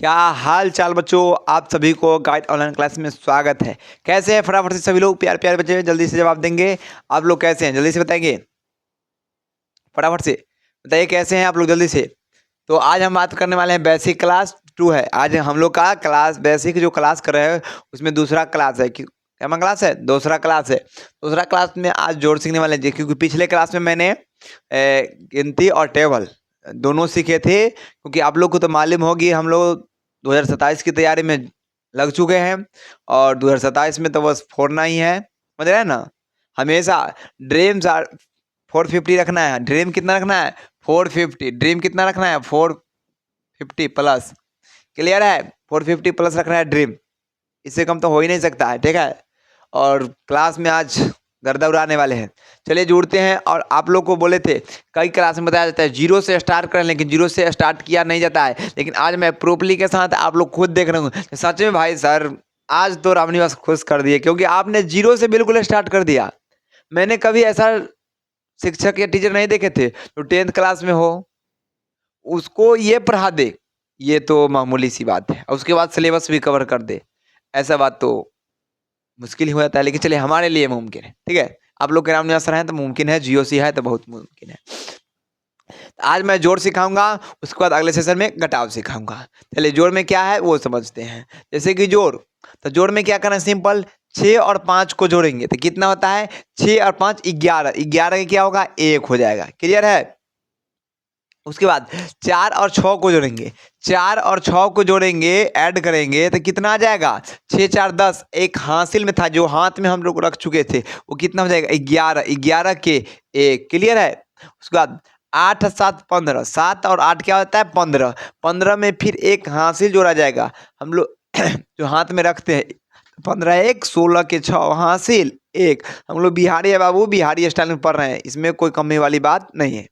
क्या हाल चाल बच्चों। आप सभी को गाइड ऑनलाइन क्लास में स्वागत है। कैसे हैं फटाफट से सभी लोग, प्यार प्यार बच्चे जल्दी से जवाब देंगे। आप लोग कैसे हैं जल्दी से बताएंगे, फटाफट से बताइए कैसे हैं आप लोग जल्दी से। तो आज हम बात करने वाले हैं बेसिक क्लास 2 है। आज हम लोग का क्लास बेसिक जो क्लास कर रहे हैं उसमें दूसरा क्लास है। क्या क्लास है? दूसरा क्लास है। दूसरा क्लास में आज जोड़ सीखने वाले हैं क्योंकि पिछले क्लास में मैंने गिनती और टेबल दोनों सीखे थे। क्योंकि आप लोग को तो मालूम होगी हम लोग 2027 की तैयारी में लग चुके हैं और 2027 में तो बस फोड़ना ही है, समझ रहे हैं ना। हमेशा ड्रीम्स आर 450 रखना है। ड्रीम कितना रखना है? 450। ड्रीम कितना रखना है? 450 प्लस। क्लियर है? 450 प्लस रखना है ड्रीम, इससे कम तो हो ही नहीं सकता है, ठीक है। और क्लास में आज गर्दा उड़ाने वाले हैं। चलिए जुड़ते हैं। और आप लोग को बोले थे कई क्लास में बताया जाता है जीरो से स्टार्ट करें, लेकिन जीरो से स्टार्ट किया नहीं जाता है। लेकिन आज मैं प्रूफली के साथ आप लोग खुद देख रहे हूँ सच में भाई सर आज तो रामनिवास खुश कर दिए, क्योंकि आपने जीरो से बिल्कुल स्टार्ट कर दिया। मैंने कभी ऐसा शिक्षक या टीचर नहीं देखे थे जो 10th क्लास में हो उसको ये पढ़ा दे, ये तो मामूली सी बात है। और उसके बाद सिलेबस भी कवर कर दे, ऐसा बात तो मुश्किल ही हो जाता है। लेकिन चलिए हमारे लिए मुमकिन है, ठीक है। आप लोग के रामनिवास सर हैं तो मुमकिन है, जीओसी है तो बहुत मुमकिन है। तो आज मैं जोड़ सिखाऊंगा, उसके बाद अगले सेशन में घटाव सिखाऊंगा। चलिए जोड़ में क्या है वो समझते हैं। जैसे कि जोड़, तो जोड़ में क्या करना है? सिंपल 6 और 5 को जोड़ेंगे तो कितना होता है? 6 और 5 11। 11 का क्या होगा? 1 हो जाएगा। क्लियर है? उसके बाद 4 और 6 को जोड़ेंगे। 4 और 6 को जोड़ेंगे, ऐड करेंगे तो कितना आ जाएगा? 6 4 10। एक हासिल में था जो हाथ में हम लोग रख चुके थे वो कितना हो जाएगा? 11। 11 के 1। क्लियर है? उसके बाद 8 7 15। 7 और 8 क्या होता है? 15। 15 में फिर एक हासिल जोड़ा जाएगा हम लोग जो हाथ में रखते हैं। 15 1 16 के 6 हासिल 1। हम लोग बिहारी है बाबू, बिहारी स्टाइल में पढ़ रहे हैं, इसमें कोई कमी वाली बात नहीं है।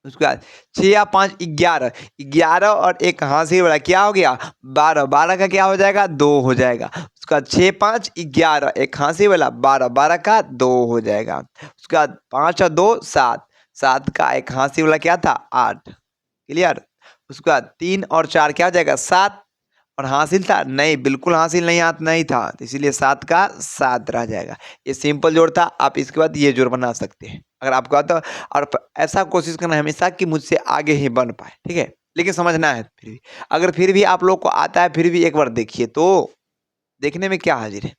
उसके बाद 6 या 5 11। 11 और एक हासिल वाला क्या हो गया? 12। 12 का क्या हो जाएगा? 2 हो जाएगा। उसका 6 5 11, एक हासिल वाला 12। 12 का 2 हो जाएगा। उसके बाद 5 और 2 7। 7 का एक हासिल वाला क्या था? 8। क्लियर? उसके बाद 3 और 4 क्या हो जाएगा? 7। और हासिल था? नहीं, बिल्कुल हासिल नहीं था, तो इसीलिए 7 का 7 रह जाएगा। ये सिंपल जोड़ था। आप इसके बाद ये जोड़ बना सकते हैं अगर आपको आता। और ऐसा कोशिश करना हमेशा कि मुझसे आगे ही बन पाए, ठीक है। लेकिन समझना है फिर भी, अगर फिर भी आप लोग को आता है फिर भी एक बार देखिए तो देखने में क्या हाजिर है,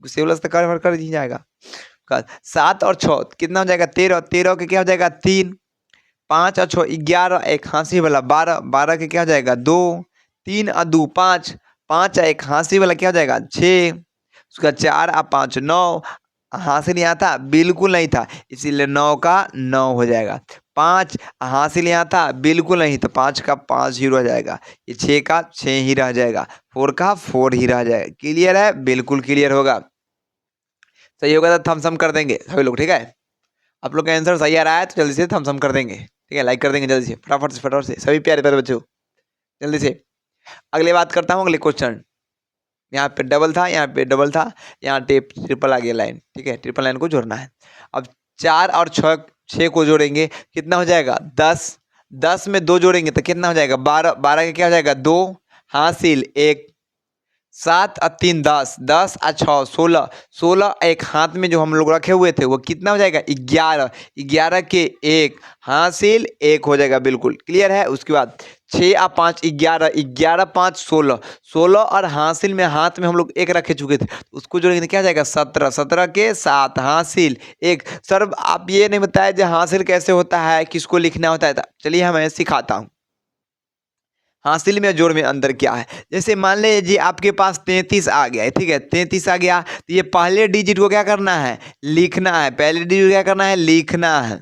सिविलस तो कर ही जाएगा। 7 और 6 कितना हो जाएगा? 13। 13 के क्या हो जाएगा? 3। 5 और 6 11, एक हांसी वाला 12। 12 के क्या हो जाएगा? 2। 3 और 2 5। 5 एक हांसी वाला क्या हो जाएगा? 6। उसका 4 और 5 9। हासिल यहाँ था? बिल्कुल नहीं था, इसीलिए 9 का 9 हो जाएगा। 5 हासिल यहाँ था? बिल्कुल नहीं, तो 5 का 5 ही रह जाएगा। ये 6 का 6 ही रह जाएगा। 4 का 4 ही रह जाएगा। क्लियर है? बिल्कुल क्लियर होगा। सही होगा तो थम्स अप कर देंगे सभी लोग, ठीक है। आप लोग का आंसर सही आ रहा है तो जल्दी से थम्स अप कर देंगे, ठीक है। लाइक कर देंगे जल्दी से, फटाफट से सभी प्यारे प्यारे बच्चों जल्दी से। अगली बात करता हूँ, अगले क्वेश्चन। यहाँ पे डबल था, यहाँ पे डबल था, यहाँ टेप ट्रिपल आ गया लाइन, ठीक है। ट्रिपल लाइन को जोड़ना है। अब 4 और 6 को जोड़ेंगे, कितना हो जाएगा? 10। 10 में 2 जोड़ेंगे तो कितना हो जाएगा? 12। 12 का क्या हो जाएगा? 2 हासिल 1। 7 और 3 10। 10 और 6 16। 16 एक हाथ में जो हम लोग रखे हुए थे वो कितना हो जाएगा? 11। 11 के 1 हासिल 1 हो जाएगा। बिल्कुल क्लियर है? उसके बाद 6 और 5 11। 11 5 16। 16 और हासिल में हाथ में हम लोग 1 रखे चुके थे, तो उसको जोड़ेंगे तो क्या हो जाएगा? 17। 17 के 7 हासिल 1। सर आप ये नहीं बताया जो हासिल कैसे होता है, किसको लिखना होता है? चलिए मैं सिखाता हूँ। हासिल में जोड़ में अंतर क्या है। जैसे मान लीजिए आपके पास 33 आ गया है, ठीक है। 33 आ गया तो ये पहले डिजिट को क्या करना है? लिखना है। पहले डिजिट क्या करना है? लिखना है।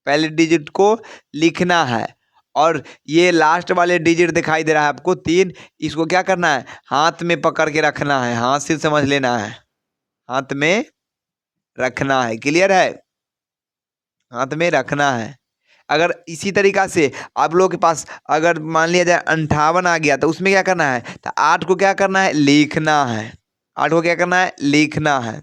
पहले डिजिट को लिखना है। और ये लास्ट वाले डिजिट दिखाई दे रहा है आपको 3, इसको क्या करना है? हाथ में पकड़ के रखना है। हाथ से समझ लेना है, हाथ में रखना है। क्लियर है? हाथ में रखना है। अगर इसी तरीका से आप लोगों के पास अगर मान लिया जाए 58 आ गया तो उसमें क्या करना है? तो 8 को क्या करना है? लिखना है। 8 को क्या करना है? लिखना है।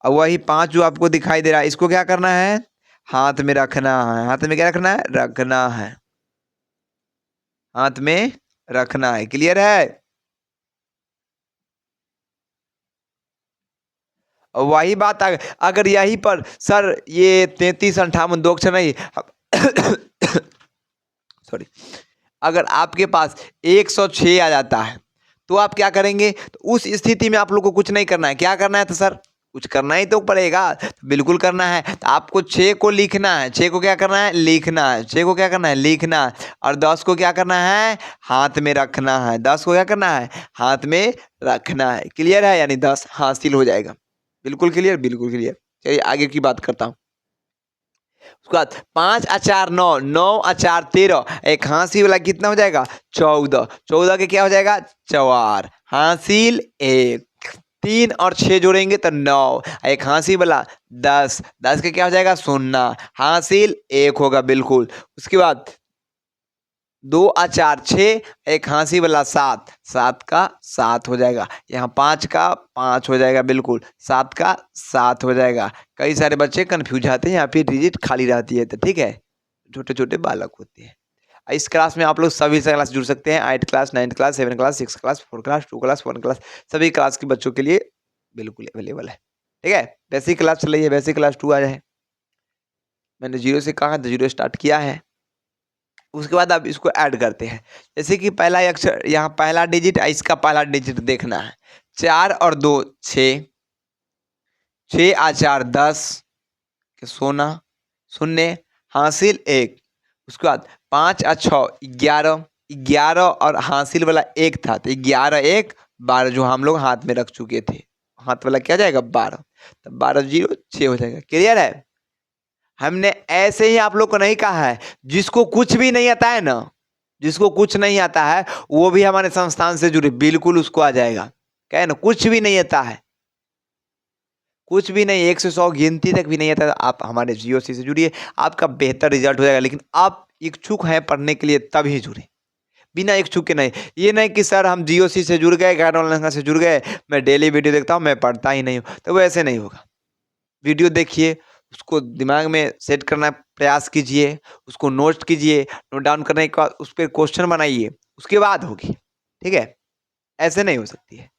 और वही 5 जो आपको दिखाई दे रहा है इसको क्या करना है? हाथ में रखना है। हाथ में क्या रखना है? रखना है। हाथ में रखना है। क्लियर है? और वही बात अगर यहीं पर सर ये 33 58 दो अक्षर नहीं सॉरी, अगर आपके पास 106 आ जाता है तो आप क्या करेंगे? तो उस स्थिति में आप लोग को कुछ नहीं करना है। क्या करना है? तो सर कुछ करना ही तो पड़ेगा। तो बिल्कुल करना है। तो आपको 6 को लिखना है। 6 को क्या करना है? लिखना है। 6 को क्या करना है? लिखना है। और 10 को क्या करना है? हाथ में रखना है। 10 को क्या करना है? हाथ में रखना है। क्लियर है? यानी 10 हासिल हो जाएगा। बिल्कुल क्लियर, बिल्कुल क्लियर। चलिए आगे की बात करता हूँ। उसके बाद 5 और 4 9, 9 और 4 13, एक हासिल वाला कितना हो जाएगा? 14। 14 के क्या हो जाएगा? 4 हासिल 1। 3 और 6 जोड़ेंगे तो 9, एक हासिल वाला 10। 10 के क्या हो जाएगा? 0 हासिल 1 होगा। बिल्कुल। उसके बाद 2 और 4 6, एक हासिल वाला 7। 7 का 7 हो जाएगा। यहाँ 5 का 5 हो जाएगा। बिल्कुल 7 का 7 हो जाएगा। कई सारे बच्चे कन्फ्यूज आते हैं, यहाँ पे डिजिट खाली रहती है। तो ठीक है, छोटे छोटे बालक होते हैं। इस क्लास में आप लोग सभी से क्लास जुड़ सकते हैं। 8th class, 9th class, 7th class, 6th class, 4th class, 2 class, 1 class, सभी क्लास के बच्चों के लिए बिल्कुल अवेलेबल है। ठीक है, बेसिक क्लास चल रही है, बेसिक क्लास 2 आ जाए। मैंने 0 से कहा तो 0 स्टार्ट किया है। उसके बाद अब इसको ऐड करते हैं। जैसे कि पहला अक्षर यहाँ पहला डिजिट, इसका पहला डिजिट देखना है। 4 और 2 6, 6 और 4 10 के 16 शून्य हासिल 1। उसके बाद 5 और 6 11, 11 और हासिल वाला 1 था तो 11 1 12, जो हम लोग हाथ में रख चुके थे। हाथ वाला क्या जाएगा? 12। तो 12 0 6 हो जाएगा। क्लियर है? हमने ऐसे ही आप लोग को नहीं कहा है, जिसको कुछ भी नहीं आता है ना, जिसको कुछ नहीं आता है वो भी हमारे संस्थान से जुड़े, बिल्कुल उसको आ जाएगा। क्या है ना, कुछ भी नहीं आता है, कुछ भी नहीं, 1 से 100 गिनती तक भी नहीं आता, आप हमारे जीओसी से जुड़िए, आपका बेहतर रिजल्ट हो जाएगा। लेकिन आप इच्छुक हैं पढ़ने के लिए तभी जुड़े, बिना इच्छुक के नहीं। ये नहीं कि सर हम जीओसी से जुड़ गए, गाइड ऑनलाइन से जुड़ गए, मैं डेली वीडियो देखता हूँ, मैं पढ़ता ही नहीं हूँ, तो वो ऐसे नहीं होगा। वीडियो देखिए, उसको दिमाग में सेट करना प्रयास कीजिए, उसको नोट कीजिए, नोट डाउन करने के बाद उस पर क्वेश्चन बनाइए, उसके बाद होगी। ठीक है, ऐसे नहीं हो सकती है।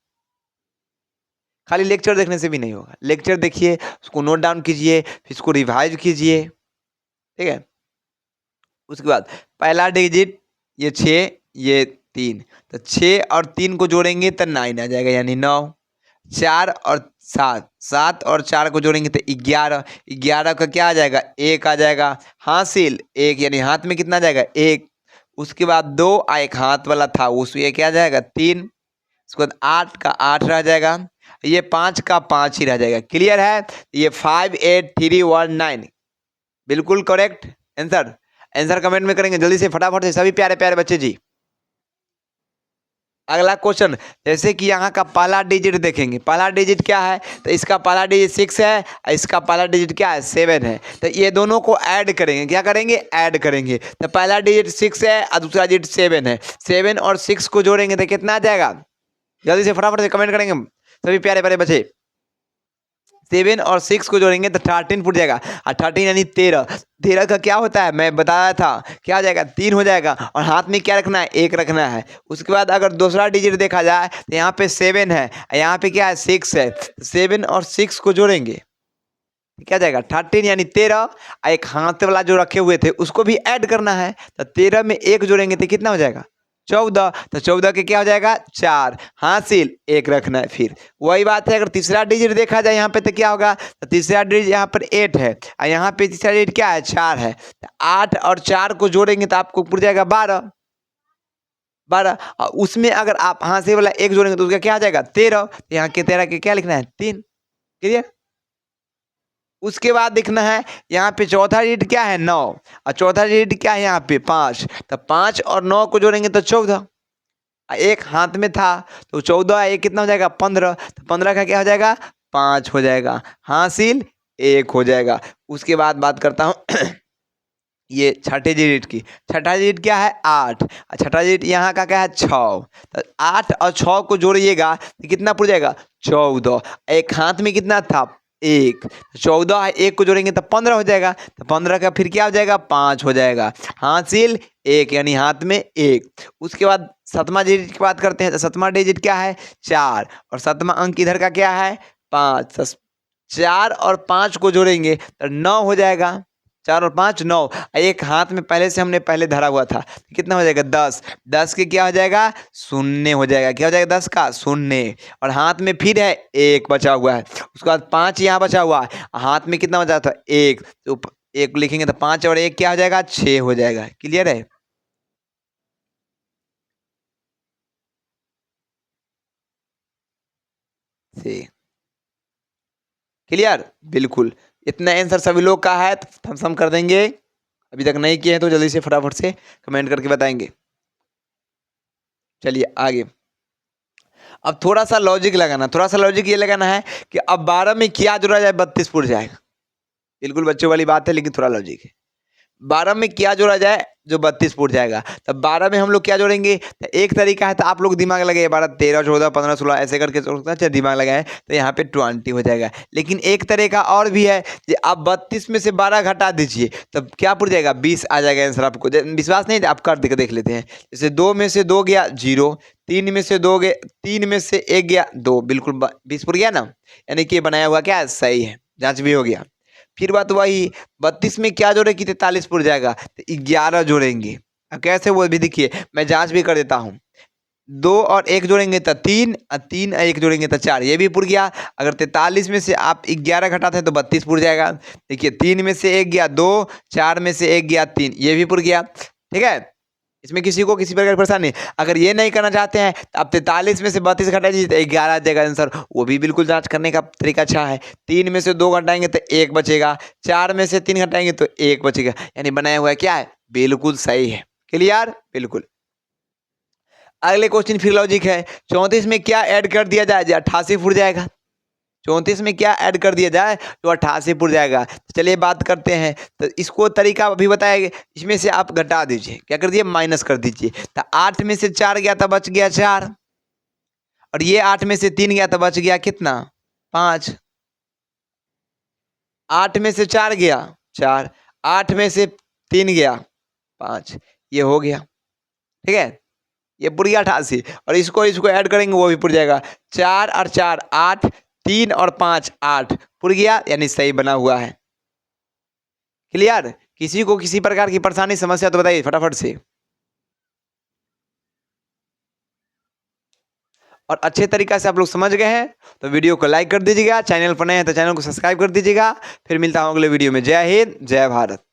खाली लेक्चर देखने से भी नहीं होगा। लेक्चर देखिए, उसको नोट डाउन कीजिए, फिर इसको रिवाइज कीजिए। ठीक है, उसके बाद पहला डिजिट ये 6, ये 3, तो 6 और 3 को जोड़ेंगे तो 9 आ जाएगा, यानी 9। 4 और 7, 7 और 4 को जोड़ेंगे तो 11, 11 का क्या आ जाएगा? 1 आ जाएगा। हासिल 1, यानी हाथ में कितना आ जाएगा? 1। उसके बाद 2 एक हाथ वाला था, उसमें क्या आ जाएगा? 3। उसके बाद 8 का 8 रह जाएगा, ये 5 का 5 ही रह जाएगा। क्लियर है? ये 5 8 3 1 9 बिल्कुल करेक्ट आंसर। आंसर कमेंट में करेंगे जल्दी से, फटाफट से सभी प्यारे प्यारे बच्चे जी। अगला क्वेश्चन, जैसे कि यहाँ का पहला डिजिट देखेंगे, पहला डिजिट क्या है? तो इसका पहला डिजिट 6 है और इसका पहला डिजिट क्या है? 7 है। तो ये दोनों को ऐड करेंगे। क्या करेंगे? ऐड करेंगे। तो पहला डिजिट 6 है और दूसरा डिजिट 7 है। 7 और 6 को जोड़ेंगे तो कितना आ जाएगा? जल्दी से फटाफट से कमेंट करेंगे सभी प्यारे प्यारे बच्चे। 7 और 6 को जोड़ेंगे तो 13 फुट जाएगा, और 13 यानी 13। 13 का क्या होता है? मैं बताया था, क्या हो जाएगा? 3 हो जाएगा। और हाथ में क्या रखना है? 1 रखना है। उसके बाद अगर दूसरा डिजिट देखा जाए तो यहाँ पे 7 है, यहाँ पे क्या है? 6 है। 7 और 6 को जोड़ेंगे क्या जाएगा? 13 यानी 13। एक हाथ वाला जो रखे हुए थे उसको भी ऐड करना है, तो 13 में 1 जोड़ेंगे तो कितना हो जाएगा? 14। तो 14 के क्या हो जाएगा? 4 हासिल 1 रखना है। फिर वही बात है, अगर तीसरा डिजिट देखा जाए यहाँ पे तो क्या होगा? तो तीसरा डिजिट यहाँ पर 8 है और यहाँ पे तीसरा डिजिट क्या है? 4 है। तो 8 और 4 को जोड़ेंगे तो आपको पूरा जाएगा 12। 12 और उसमें अगर आप हासिल वाला 1 जोड़ेंगे तो उसका क्या आ जाएगा? 13। यहाँ के 13 के क्या लिखना है? 3। क्लियर? उसके बाद देखना है यहाँ पे चौथा डिजिट क्या है? 9, और चौथा डिजिट क्या है? यहाँ पे 5। तो 5 और 9 को जोड़ेंगे तो 14। एक हाथ में था तो 14 एक कितना हो जाएगा? 15। तो 15 का क्या हो जाएगा? 5 हो जाएगा। हासिल 1 हो जाएगा। उसके बाद बात करता हूँ ये छठे डिजिट की। छठा डिजिट क्या है? 8। छठा डिजिट यहाँ का क्या है? 6। तो 8 और 6 को जोड़िएगा तो कितना पुर जाएगा? 14। एक हाथ में कितना था? 1। 14 है, 1 को जोड़ेंगे तो 15 हो जाएगा, तो 15 का फिर क्या हो जाएगा 5 हो जाएगा। हासिल 1 यानी हाथ में 1। उसके बाद 7वां डिजिट की बात करते हैं, तो 7वां डिजिट क्या है 4, और 7वां अंक इधर का क्या है 5। 4 और 5 को जोड़ेंगे तो 9 हो जाएगा। 4 और 5 9। एक हाथ में पहले से हमने पहले धरा हुआ था, कितना हो जाएगा 10। 10 के क्या हो जाएगा शून्य हो जाएगा। क्या हो जाएगा 10 का शून्य। और हाथ में फिर है 1 बचा हुआ है। उसके बाद 5 यहाँ बचा हुआ है, हाथ में कितना बचा था 1, तो 1 लिखेंगे तो 5 और 1 क्या हो जाएगा 6 हो जाएगा। क्लियर है। से क्लियर बिल्कुल। इतना आंसर सभी लोग का है तो थम्स अप कर देंगे। अभी तक नहीं किए हैं तो जल्दी से फटाफट से कमेंट करके बताएंगे। चलिए आगे। अब थोड़ा सा लॉजिक लगाना, थोड़ा सा लॉजिक ये लगाना है कि अब 12 में क्या जोड़ा जाए 32 पुर जाएगा। बिल्कुल बच्चों वाली बात है, लेकिन थोड़ा लॉजिक है। 12 में क्या जोड़ा जाए जो 32 फुट जाएगा। तब 12 में हम लोग क्या जोड़ेंगे, तो एक तरीका है, तो आप लोग दिमाग लगाइए 12 13 14 15 16 ऐसे करके अच्छा दिमाग लगाए तो यहाँ पे 20 हो जाएगा। लेकिन एक तरीका और भी है कि आप 32 में से 12 घटा दीजिए तब क्या पुर जाएगा 20 आ जाएगा आंसर। आपको विश्वास नहीं आप कर देख लेते हैं। जैसे 2 में से 2 गया 0, 3 में से 2 गए, 3 में से 1 गया 2, बिल्कुल 20 पुर गया ना। यानी कि बनाया हुआ क्या सही है, जाँच भी हो गया। फिर बात वही 32 में क्या जोड़े कि 43 पुर जाएगा, तो 11 जोड़ेंगे। अब कैसे वो भी देखिए, मैं जांच भी कर देता हूँ। 2 और 1 जोड़ेंगे तो 3, और 3 और 1 जोड़ेंगे तो 4, ये भी पुर गया। अगर 43 में से आप 11 घटाते हैं तो 32 पुर जाएगा। देखिए 3 में से 1 गया 2, 4 में से 1 गया 3, ये भी पुर गया। ठीक है, इसमें किसी को किसी प्रकार की परेशानी। अगर ये नहीं करना चाहते हैं तो आप 43 में से 32 घटा दीजिए तो 11 आ जाएगा आंसर। वो भी बिल्कुल जांच करने का तरीका अच्छा है। 3 में से 2 घटाएंगे तो 1 बचेगा, 4 में से 3 घटाएंगे तो 1 बचेगा। यानी बनाया हुआ है क्या है बिल्कुल सही है। क्लियर बिल्कुल। अगले क्वेश्चन फिर लॉजिक है। 34 में क्या ऐड कर दिया जाए जो 88 फुट जाएगा। 34 में क्या ऐड कर दिया जाए तो 88 पुर जाएगा। तो चलिए बात करते हैं। तो इसको तरीका अभी बताएंगे। इसमें से आप घटा दीजिए, क्या कर दिए माइनस कर दीजिए। तो 8 में से 4 गया तो बच गया 4, और ये 8 में से 3 गया तो बच गया कितना 5। 8 में से 4 गया 4, 8 में से 3 गया 5, ये हो गया। ठीक है, ये पुर गया 88। और इसको इसको ऐड करेंगे वो भी पुर जाएगा। 4 और 4 8, 3 और 5 8 पुर गया, यानी सही बना हुआ है। क्लियर। किसी को किसी प्रकार की परेशानी समस्या तो बताइए फटाफट से। और अच्छे तरीका से आप लोग समझ गए हैं तो वीडियो को लाइक कर दीजिएगा, चैनल पर नए हैं तो चैनल को सब्सक्राइब कर दीजिएगा। फिर मिलता हूं अगले वीडियो में। जय हिंद जय भारत।